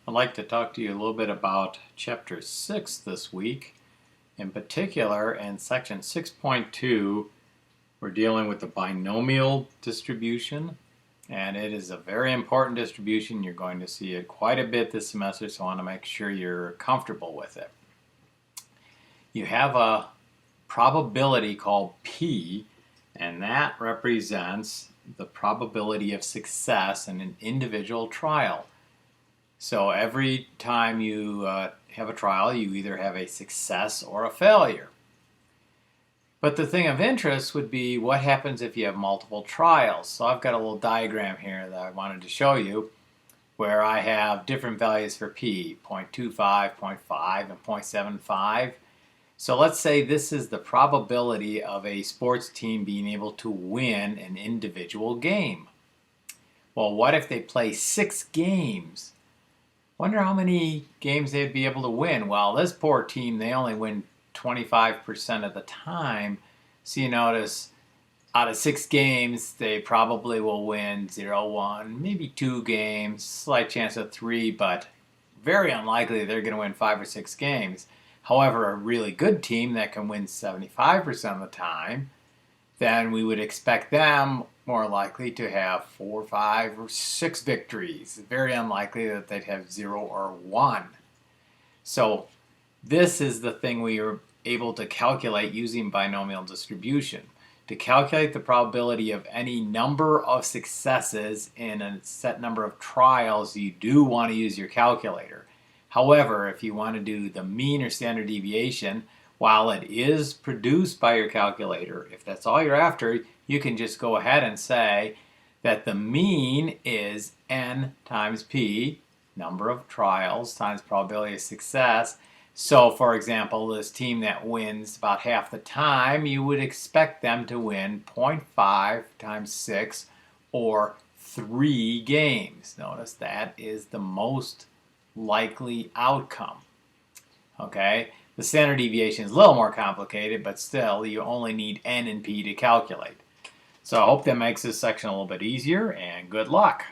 I'd like to talk to you a little bit about Chapter 6 this week. In particular, in Section 6.2, we're dealing with the binomial distribution, and it is a very important distribution. You're going to see it quite a bit this semester, so I want to make sure you're comfortable with it. You have a probability called P, and that represents the probability of success in an individual trial. So every time you have a trial, you either have a success or a failure. But the thing of interest would be what happens if you have multiple trials. So I've got a little diagram here that I wanted to show you where I have different values for P, 0.25, 0.5, and 0.75. So let's say this is the probability of a sports team being able to win an individual game. Well, what if they play 6 games? Wonder how many games they'd be able to win. Well, this poor team, they only win 25% of the time. So you notice out of 6 games, they probably will win 0-1, maybe 2 games, slight chance of 3, but very unlikely they're going to win 5 or 6 games. However, a really good team that can win 75% of the time, then we would expect them more likely to have 4, 5, or 6 victories. Very unlikely that they'd have 0 or 1. So this is the thing we are able to calculate using binomial distribution. To calculate the probability of any number of successes in a set number of trials, you do want to use your calculator. However, if you want to do the mean or standard deviation, while it is produced by your calculator, if that's all you're after, you can just go ahead and say that the mean is n times p, number of trials, times probability of success. So, for example, this team that wins about half the time, you would expect them to win 0.5 times 6, or 3 games. Notice that is the most likely outcome. Okay? The standard deviation is a little more complicated, but still, you only need n and p to calculate. So I hope that makes this section a little bit easier, and good luck.